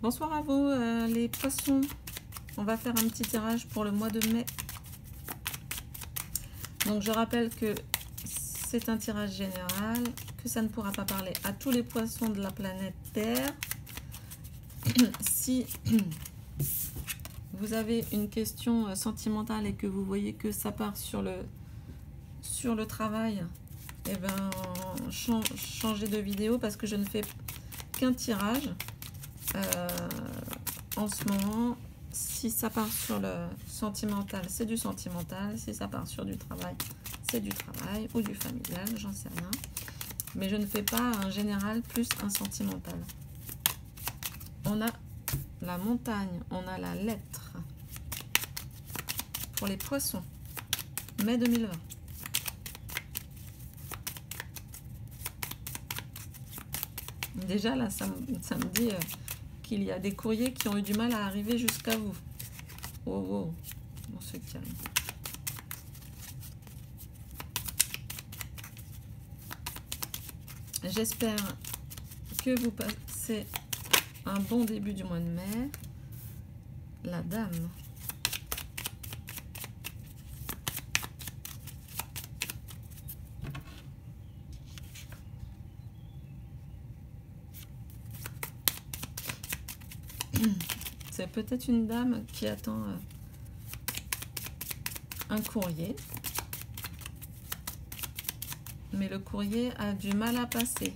Bonsoir à vous les poissons. On va faire un petit tirage pour le mois de mai. Donc je rappelle que c'est un tirage général, que ça ne pourra pas parler à tous les poissons de la planète Terre. Si vous avez une question sentimentale et que vous voyez que ça part sur le travail, eh ben, changez de vidéo parce que je ne fais qu'un tirage en ce moment. Si ça part sur le sentimental, c'est du sentimental. Si ça part sur du travail, c'est du travail ou du familial, j'en sais rien. Mais je ne fais pas un général plus un sentimental. On a la montagne, on a la lettre pour les poissons, mai 2020. Déjà là, ça me dit qu'il y a des courriers qui ont eu du mal à arriver jusqu'à vous. Oh, oh, bon, ceux qui arrivent. J'espère que vous passez un bon début du mois de mai. La dame. C'est peut-être une dame qui attend un courrier. Mais le courrier a du mal à passer.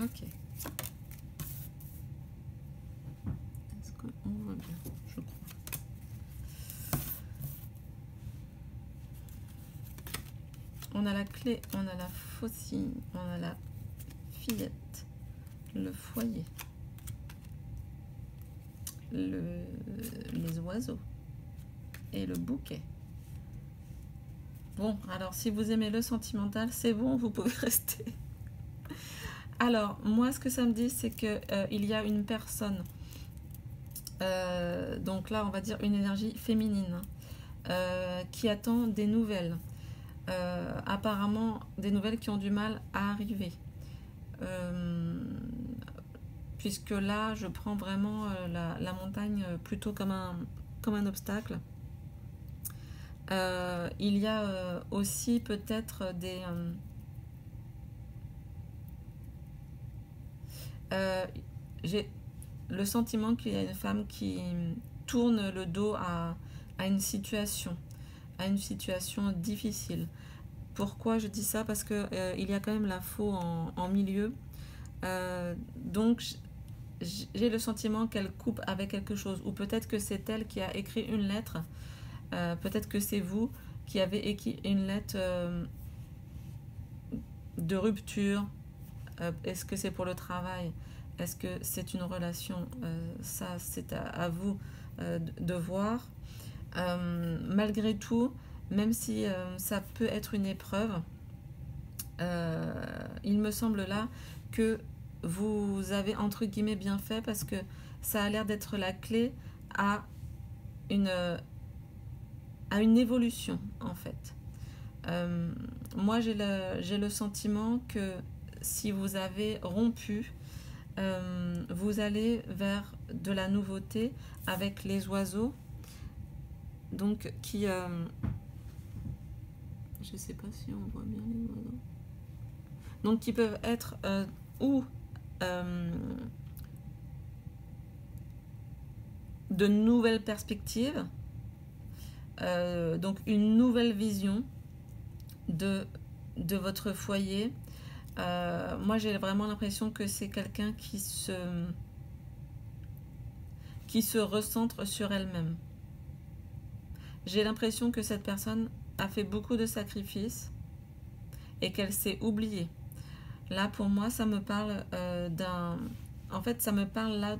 Ok. Est-ce qu'on voit bien? Je crois. On a la clé, on a la faucille, on a la fillette, le foyer, les oiseaux et le bouquet. Bon, alors si vous aimez le sentimental, c'est bon, vous pouvez rester. Alors, moi, ce que ça me dit, c'est que il y a une personne, donc là, on va dire une énergie féminine, qui attend des nouvelles. Apparemment des nouvelles qui ont du mal à arriver, puisque là je prends vraiment la montagne plutôt comme un obstacle. Il y a aussi peut-être des j'ai le sentiment qu'il y a une femme qui tourne le dos à une situation difficile. Pourquoi je dis ça? Parce que il y a quand même la faux en milieu. Donc j'ai le sentiment qu'elle coupe avec quelque chose. Ou peut-être que c'est elle qui a écrit une lettre. Peut-être que c'est vous qui avez écrit une lettre de rupture. Est-ce que c'est pour le travail? Est-ce que c'est une relation? Ça, c'est à vous de voir. Malgré tout, même si ça peut être une épreuve, il me semble là que vous avez entre guillemets bien fait, parce que ça a l'air d'être la clé à une évolution en fait. Moi j'ai le sentiment que si vous avez rompu, vous allez vers de la nouveauté avec les oiseaux, donc qui je sais pas si on voit bien les oiseaux. Donc qui peuvent être ou de nouvelles perspectives, donc une nouvelle vision de votre foyer. Moi j'ai vraiment l'impression que c'est quelqu'un qui se recentre sur elle-même. J'ai l'impression que cette personne a fait beaucoup de sacrifices et qu'elle s'est oubliée. Là, pour moi, ça me parle En fait, ça me parle là,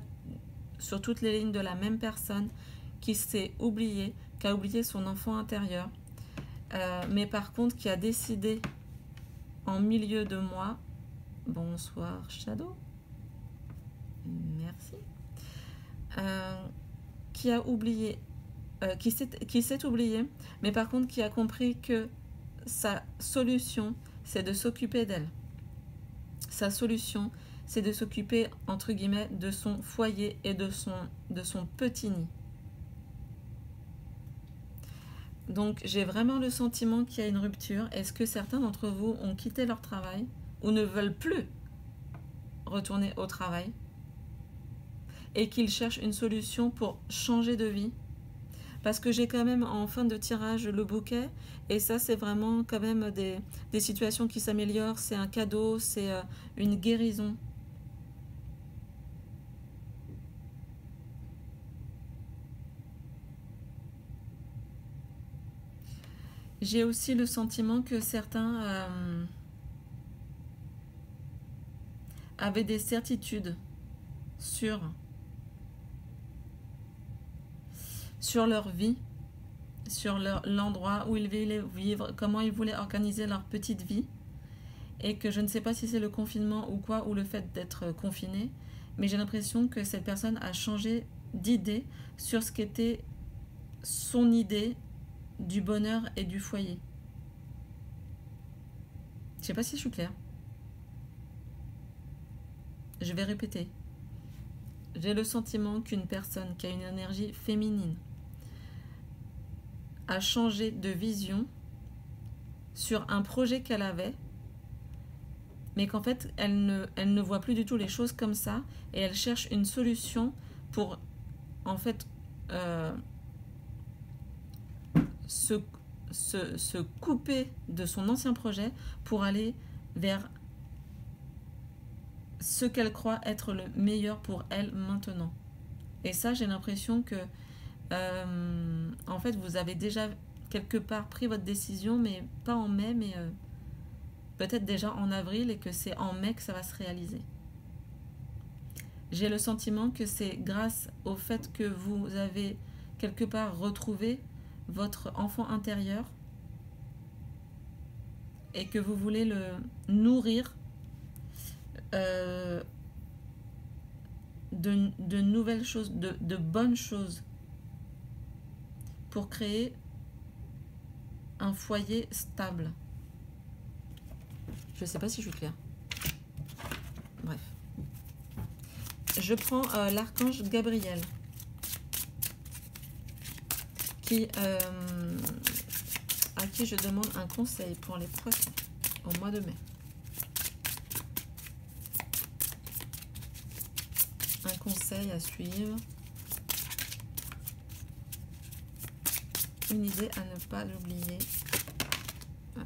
sur toutes les lignes, de la même personne qui s'est oubliée, qui a oublié son enfant intérieur, mais par contre, qui a décidé, en milieu de mois, Bonsoir Shadow. Merci. Qui a oublié, qui s'est oublié, mais par contre qui a compris que sa solution, c'est de s'occuper d'elle. Sa solution, c'est de s'occuper, entre guillemets, de son foyer et de son petit nid. Donc, j'ai vraiment le sentiment qu'il y a une rupture. Est-ce que certains d'entre vous ont quitté leur travail ou ne veulent plus retourner au travail et qu'ils cherchent une solution pour changer de vie? Parce que j'ai quand même en fin de tirage le bouquet, et ça c'est vraiment quand même des situations qui s'améliorent, c'est un cadeau, c'est une guérison. J'ai aussi le sentiment que certains avaient des certitudes sur leur vie, sur l'endroit où ils voulaient vivre, comment ils voulaient organiser leur petite vie, et que je ne sais pas si c'est le confinement ou quoi, ou le fait d'être confiné, mais j'ai l'impression que cette personne a changé d'idée sur ce qu'était son idée du bonheur et du foyer. Je ne sais pas si je suis claire. Je vais répéter. J'ai le sentiment qu'une personne qui a une énergie féminine a changé de vision sur un projet qu'elle avait, mais qu'en fait, elle ne voit plus du tout les choses comme ça, et elle cherche une solution pour, en fait, se couper de son ancien projet pour aller vers ce qu'elle croit être le meilleur pour elle maintenant. Et ça, j'ai l'impression que en fait, vous avez déjà quelque part pris votre décision, mais pas en mai, mais peut-être déjà en avril, et que c'est en mai que ça va se réaliser. J'ai le sentiment que c'est grâce au fait que vous avez quelque part retrouvé votre enfant intérieur et que vous voulez le nourrir de nouvelles choses, de bonnes choses, pour créer un foyer stable. Je ne sais pas si je suis claire. Bref. Je prends l'archange Gabriel, à qui je demande un conseil pour les poissons au mois de mai. Un conseil à suivre. Une idée à ne pas oublier. Ah.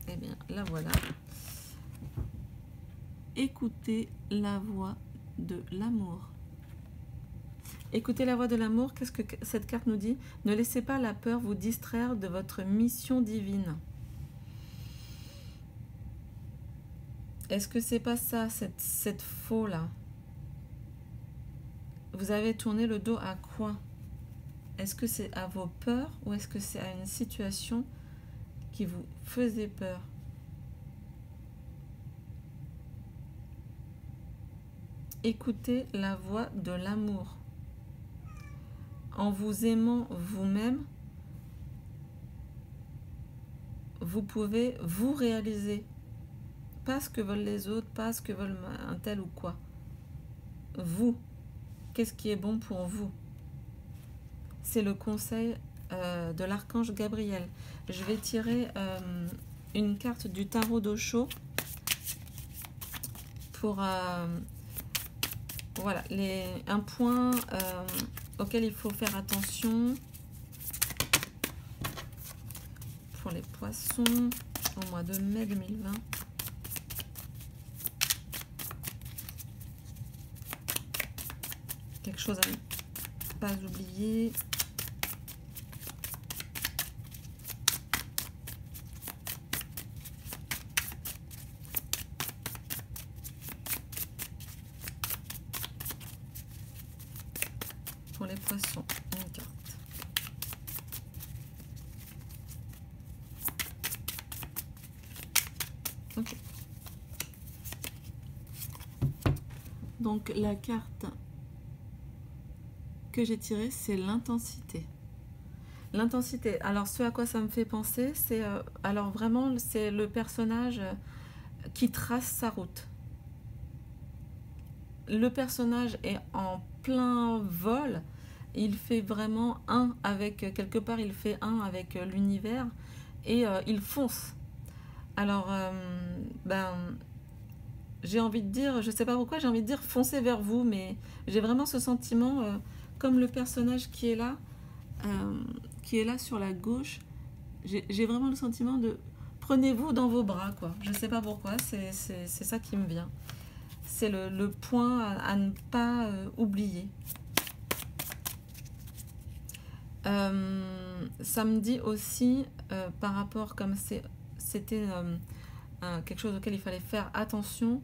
Eh bien, la voilà. Écoutez la voix de l'amour. Écoutez la voix de l'amour, qu'est-ce que cette carte nous dit? Ne laissez pas la peur vous distraire de votre mission divine. Est-ce que c'est pas ça, cette faux-là? Vous avez tourné le dos à quoi? Est-ce que c'est à vos peurs ou est-ce que c'est à une situation qui vous faisait peur? Écoutez la voix de l'amour. En vous aimant vous-même, vous pouvez vous réaliser. Pas ce que veulent les autres, pas ce que veulent un tel ou quoi. Vous, qu'est-ce qui est bon pour vous? C'est le conseil de l'archange Gabriel. Je vais tirer une carte du tarot d'Osho pour voilà, un point auquel il faut faire attention pour les poissons au mois de mai 2020. Quelque chose à ne pas oublier. Pour les poissons, une carte. Ok. Donc la carte que j'ai tirée, c'est l'intensité. L'intensité, alors ce à quoi ça me fait penser, c'est alors vraiment c'est le personnage qui trace sa route. Le personnage est en plein vol, il fait vraiment un avec, quelque part il fait un avec l'univers et il fonce. Alors, ben, j'ai envie de dire, je sais pas pourquoi, j'ai envie de dire foncez vers vous, mais j'ai vraiment ce sentiment, comme le personnage qui est là sur la gauche, j'ai vraiment le sentiment de prenez-vous dans vos bras, quoi. Je sais pas pourquoi, c'est ça qui me vient. C'est le point à ne pas oublier. Ça me dit aussi, par rapport, comme c'était quelque chose auquel il fallait faire attention,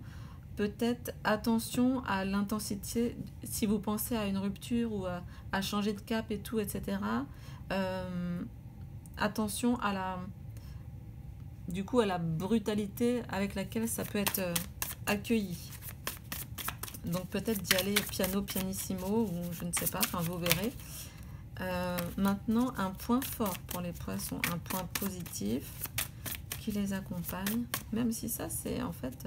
peut-être attention à l'intensité, si vous pensez à une rupture ou à changer de cap et tout, etc. Attention à à la brutalité avec laquelle ça peut être accueilli. Donc peut-être d'y aller piano pianissimo ou je ne sais pas, enfin vous verrez. Maintenant, un point fort pour les poissons, un point positif qui les accompagne, même si ça c'est en fait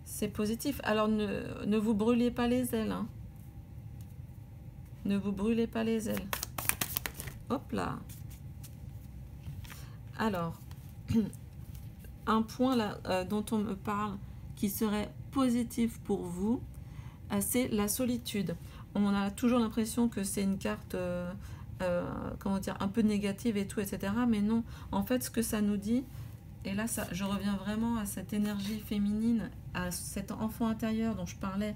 c'est positif. Alors ne vous brûlez pas les ailes, hein. Ne vous brûlez pas les ailes. Hop là. Alors, un point là dont on me parle qui serait positif pour vous, c'est la solitude. On a toujours l'impression que c'est une carte comment dire, un peu négative et tout, etc. Mais non, en fait, ce que ça nous dit, et là, je reviens vraiment à cette énergie féminine, à cet enfant intérieur dont je parlais,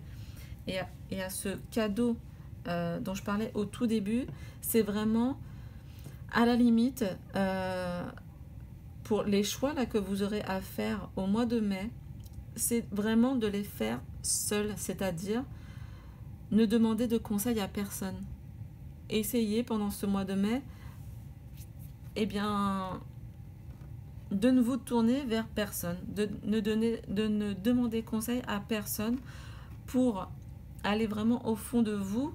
et à ce cadeau dont je parlais au tout début, c'est vraiment, à la limite, pour les choix là, que vous aurez à faire au mois de mai, c'est vraiment de les faire seuls, c'est-à-dire ne demandez de conseils à personne. Essayez pendant ce mois de mai, eh bien, de ne vous tourner vers personne, de ne demander conseil à personne pour aller vraiment au fond de vous,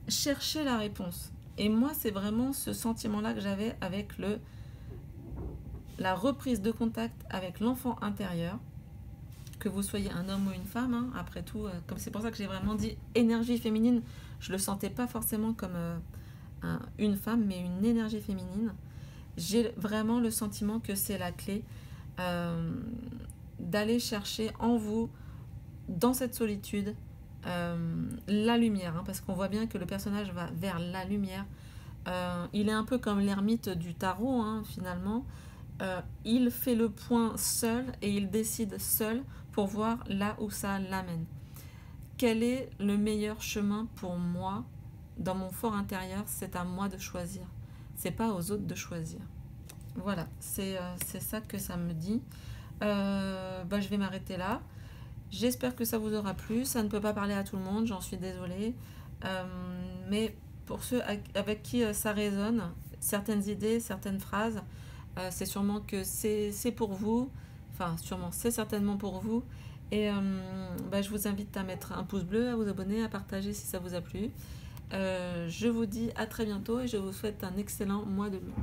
chercher la réponse. Et moi, c'est vraiment ce sentiment-là que j'avais avec la reprise de contact avec l'enfant intérieur, que vous soyez un homme ou une femme, hein, après tout, comme c'est pour ça que j'ai vraiment dit énergie féminine, je le sentais pas forcément comme une femme, mais une énergie féminine. J'ai vraiment le sentiment que c'est la clé d'aller chercher en vous, dans cette solitude, la lumière, hein, parce qu'on voit bien que le personnage va vers la lumière. Il est un peu comme l'ermite du tarot, hein, finalement. Il fait le point seul et il décide seul pour voir là où ça l'amène. Quel est le meilleur chemin pour moi dans mon fort intérieur? C'est à moi de choisir. C'est pas aux autres de choisir. Voilà, c'est ça que ça me dit. Je vais m'arrêter là. J'espère que ça vous aura plu. Ça ne peut pas parler à tout le monde, j'en suis désolée. Mais pour ceux avec qui ça résonne, certaines idées, certaines phrases, c'est sûrement que c'est pour vous. Enfin, sûrement, c'est certainement pour vous. Et je vous invite à mettre un pouce bleu, à vous abonner, à partager si ça vous a plu. Je vous dis à très bientôt et je vous souhaite un excellent mois de mai.